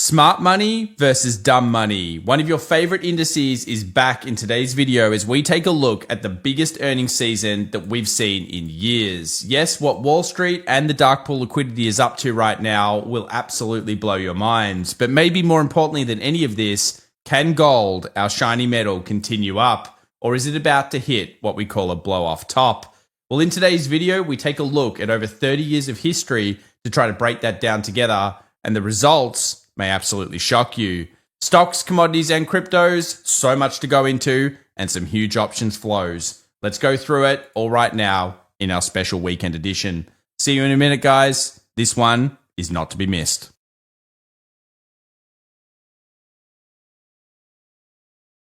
Smart money versus dumb money. One of your favorite indices is back in today's video as we take a look at the biggest earnings season that we've seen in years. Yes, what Wall Street and the dark pool liquidity is up to right now will absolutely blow your minds. But maybe more importantly than any of this, can gold, our shiny metal, continue up? Or is it about to hit what we call a blow off top? Well, in today's video, we take a look at over 30 years of history to try to break that down together, and the results may absolutely shock you. Stocks, commodities, and cryptos, so much to go into, and some huge options flows. Let's go through it all right now in our special weekend edition. See you in a minute, guys. This one is not to be missed.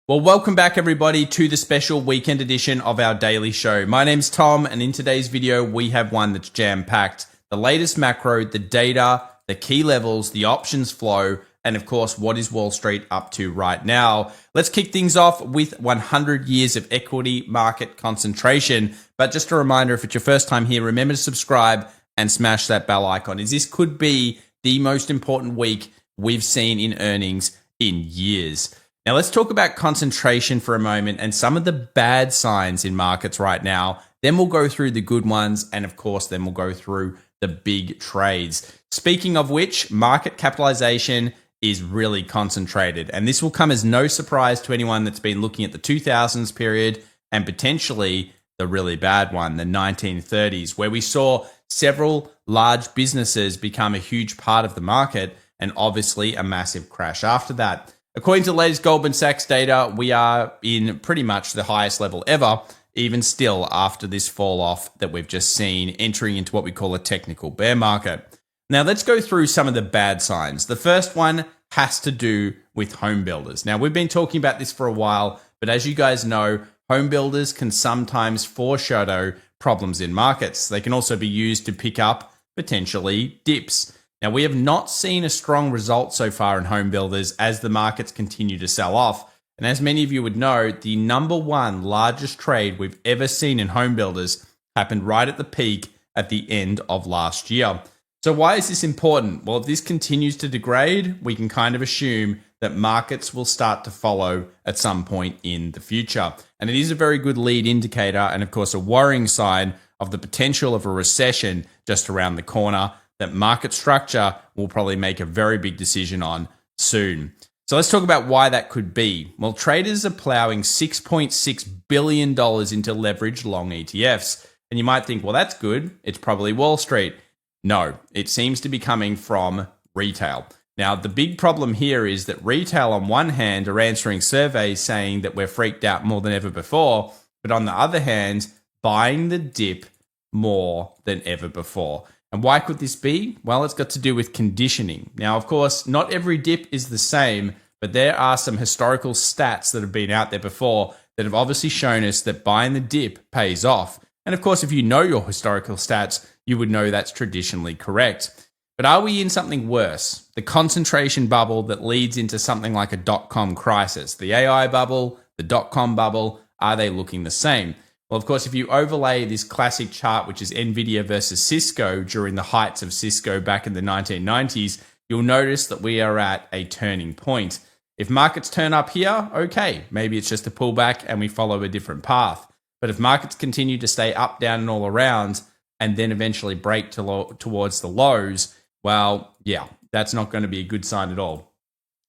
Well, welcome back everybody to the special weekend edition of our daily show. My name's Tom, and in today's video, we have one that's jam-packed. The latest macro, the data, the key levels, the options flow, and of course, what is Wall Street up to right now? Let's kick things off with 100 years of equity market concentration. But just a reminder, if it's your first time here, remember to subscribe and smash that bell icon, as this could be the most important week we've seen in earnings in years. Now, let's talk about concentration for a moment and some of the bad signs in markets right now. Then we'll go through the good ones, and of course, then we'll go through the big trades. Speaking of which, market capitalization is really concentrated, and this will come as no surprise to anyone that's been looking at the 2000s period and potentially the really bad one, the 1930s, where we saw several large businesses become a huge part of the market and obviously a massive crash after that. According to the latest Goldman Sachs data, we are in pretty much the highest level ever, even still after this fall off that we've just seen, entering into what we call a technical bear market. Now, let's go through some of the bad signs. The first one has to do with home builders. Now, we've been talking about this for a while, but as you guys know, home builders can sometimes foreshadow problems in markets. They can also be used to pick up potentially dips. Now, we have not seen a strong result so far in home builders as the markets continue to sell off. And as many of you would know, the number one largest trade we've ever seen in home builders happened right at the peak at the end of last year. So why is this important? Well, if this continues to degrade, we can kind of assume that markets will start to follow at some point in the future. And it is a very good lead indicator, and of course a worrying sign of the potential of a recession just around the corner that market structure will probably make a very big decision on soon. So let's talk about why that could be. Well, traders are plowing $6.6 billion into leveraged long ETFs. And you might think, well, that's good. It's probably Wall Street. No, it seems to be coming from retail. Now, the big problem here is that retail on one hand are answering surveys saying that we're freaked out more than ever before, but on the other hand, buying the dip more than ever before. And why could this be? Well, it's got to do with conditioning. Now, of course, not every dip is the same, but there are some historical stats that have been out there before that have obviously shown us that buying the dip pays off. And of course, if you know your historical stats, you would know that's traditionally correct. But are we in something worse? The concentration bubble that leads into something like a dot-com crisis. The AI bubble, the dot-com bubble, are they looking the same? Well, of course, if you overlay this classic chart, which is NVIDIA versus Cisco during the heights of Cisco back in the 1990s, you'll notice that we are at a turning point. If markets turn up here, okay, maybe it's just a pullback and we follow a different path. But if markets continue to stay up, down, and all around, and then eventually break towards the lows, well, yeah, that's not going to be a good sign at all.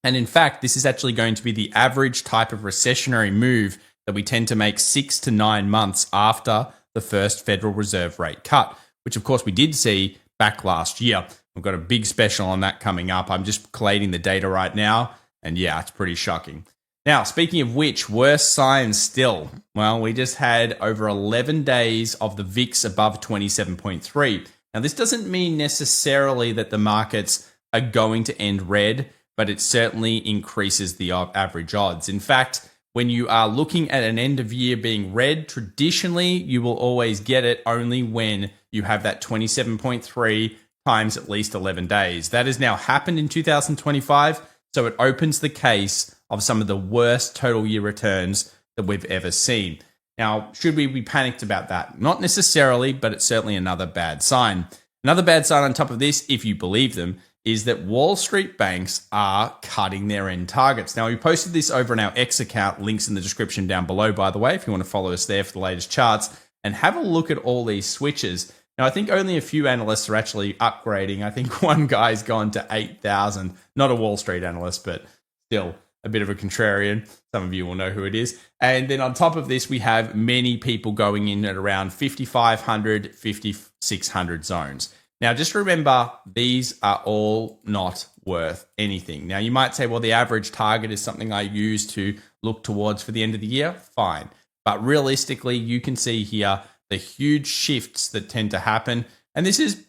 And in fact, this is actually going to be the average type of recessionary move that we tend to make 6 to 9 months after the first Federal Reserve rate cut, which of course we did see back last year. We've got a big special on that coming up. I'm just collating the data right now, and yeah, it's pretty shocking. Now, speaking of which, worse signs still. Well, we just had over 11 days of the VIX above 27.3. Now, this doesn't mean necessarily that the markets are going to end red, but it certainly increases the average odds. In fact, when you are looking at an end of year being red, traditionally, you will always get it only when you have that 27.3 times at least 11 days. That has now happened in 2025, so it opens the case of some of the worst total year returns that we've ever seen. Now, should we be panicked about that? Not necessarily, but it's certainly another bad sign. Another bad sign on top of this, if you believe them, is that Wall Street banks are cutting their end targets. Now, we posted this over on our X account, links in the description down below, by the way, if you want to follow us there for the latest charts, and have a look at all these switches. Now, I think only a few analysts are actually upgrading. I think one guy's gone to 8,000, not a Wall Street analyst, but still a bit of a contrarian. Some of you will know who it is. And then on top of this, we have many people going in at around 5,500, 5,600 zones. Now, just remember, these are all not worth anything. Now, you might say, well, the average target is something I use to look towards for the end of the year. Fine. But realistically, you can see here the huge shifts that tend to happen. And this is,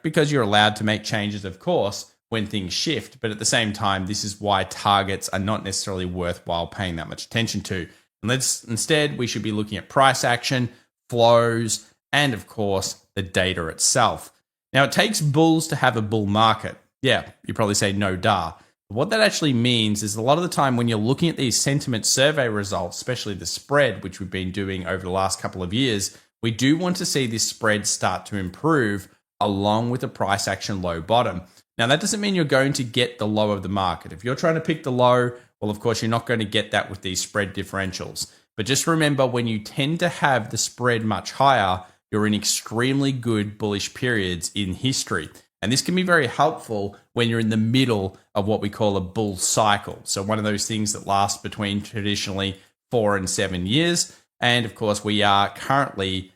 because you're allowed to make changes, of course, when things shift. But at the same time, this is why targets are not necessarily worthwhile paying that much attention to. Instead, we should be looking at price action, flows, and of course, the data itself. Now, it takes bulls to have a bull market. Yeah, you probably say no duh. But what that actually means is a lot of the time when you're looking at these sentiment survey results, especially the spread, which we've been doing over the last couple of years, we do want to see this spread start to improve along with the price action low bottom. Now, that doesn't mean you're going to get the low of the market. If you're trying to pick the low, well, of course, you're not going to get that with these spread differentials. But just remember, when you tend to have the spread much higher, you're in extremely good bullish periods in history. And this can be very helpful when you're in the middle of what we call a bull cycle. So one of those things that lasts between traditionally 4 and 7 years. And of course, we are currently,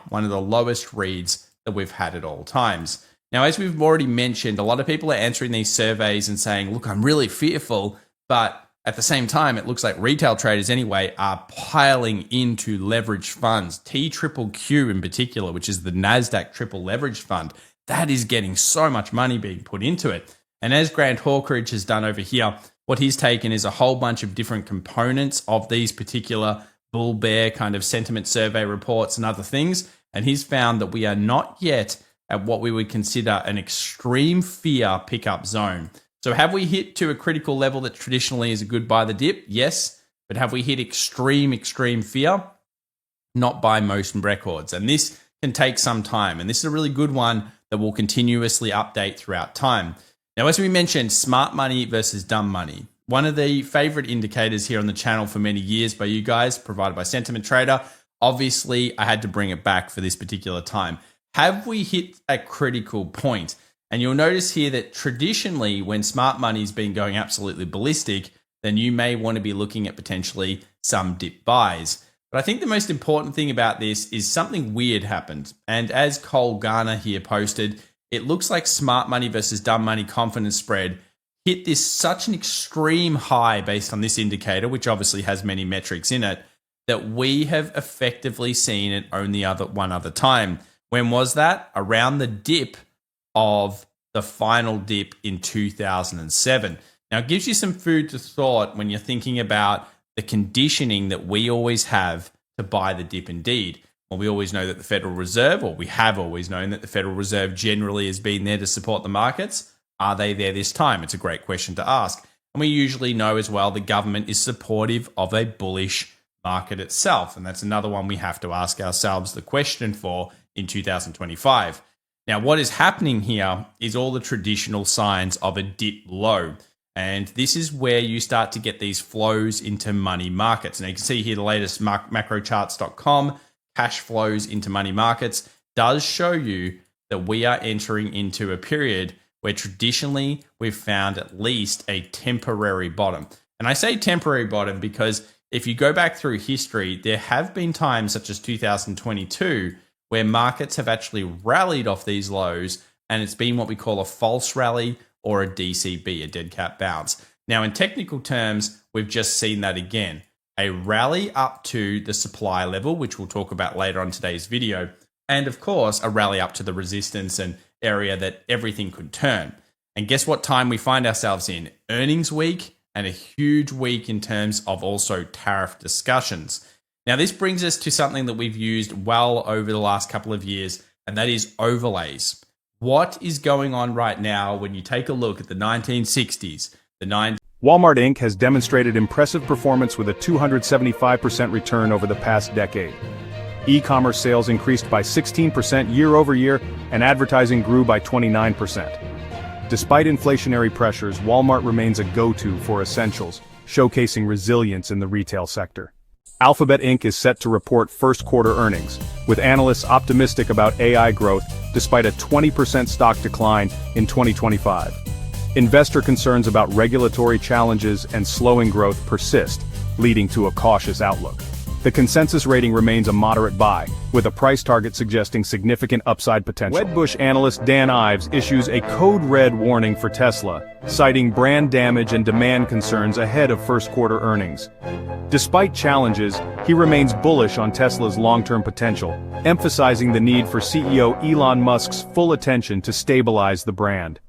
one of the lowest reads that we've had at all times. Now, as we've already mentioned, a lot of people are answering these surveys and saying, look, I'm really fearful, but at the same time, it looks like retail traders anyway are piling into leveraged funds. TQQQ in particular, which is the Nasdaq triple leveraged fund, that is getting so much money being put into it. And as Grant Hawkridge has done over here, what he's taken is a whole bunch of different components of these particular bull bear kind of sentiment survey reports and other things. And he's found that we are not yet at what we would consider an extreme fear pickup zone. So have we hit to a critical level that traditionally is a good buy the dip? Yes. But have we hit extreme fear? Not by most records. And this can take some time. And this is a really good one that will continuously update throughout time. Now, as we mentioned, smart money versus dumb money. One of the favorite indicators here on the channel for many years by you guys, provided by Sentiment Trader. Obviously, I had to bring it back for this particular time. Have we hit a critical point? And you'll notice here that traditionally, when smart money's been going absolutely ballistic, then you may want to be looking at potentially some dip buys. But I think the most important thing about this is something weird happened. And as Cole Garner here posted, it looks like smart money versus dumb money confidence spread hit this such an extreme high based on this indicator, which obviously has many metrics in it, that we have effectively seen it only one other time. When was that? Around the dip of the final dip in 2007. Now, it gives you some food for thought when you're thinking about the conditioning that we always have to buy the dip indeed. Well, we always know that the Federal Reserve, or we have always known that the Federal Reserve generally has been there to support the markets. Are they there this time? It's a great question to ask. And we usually know as well the government is supportive of a bullish market itself. And that's another one we have to ask ourselves the question for in 2025. Now, what is happening here is all the traditional signs of a dip low. And this is where you start to get these flows into money markets. Now, you can see here the latest macrocharts.com cash flows into money markets does show you that we are entering into a period where traditionally we've found at least a temporary bottom. And I say temporary bottom because if you go back through history, there have been times such as 2022 where markets have actually rallied off these lows, and it's been what we call a false rally or a DCB, a dead cat bounce. Now, in technical terms, we've just seen that again. A rally up to the supply level, which we'll talk about later on today's video, and of course, a rally up to the resistance and area that everything could turn. And guess what time we find ourselves in? Earnings week, and a huge week in terms of also tariff discussions. Now, this brings us to something that we've used well over the last couple of years, and that is overlays. What is going on right now when you take a look at the 1960s, Walmart Inc. has demonstrated impressive performance with a 275% return over the past decade. E-commerce sales increased by 16% year over year, and advertising grew by 29%. Despite inflationary pressures, Walmart remains a go-to for essentials, showcasing resilience in the retail sector. Alphabet Inc. is set to report first-quarter earnings, with analysts optimistic about AI growth despite a 20% stock decline in 2025. Investor concerns about regulatory challenges and slowing growth persist, leading to a cautious outlook. The consensus rating remains a moderate buy, with a price target suggesting significant upside potential. Wedbush analyst Dan Ives issues a code red warning for Tesla, citing brand damage and demand concerns ahead of first-quarter earnings. Despite challenges, he remains bullish on Tesla's long-term potential, emphasizing the need for CEO Elon Musk's full attention to stabilize the brand.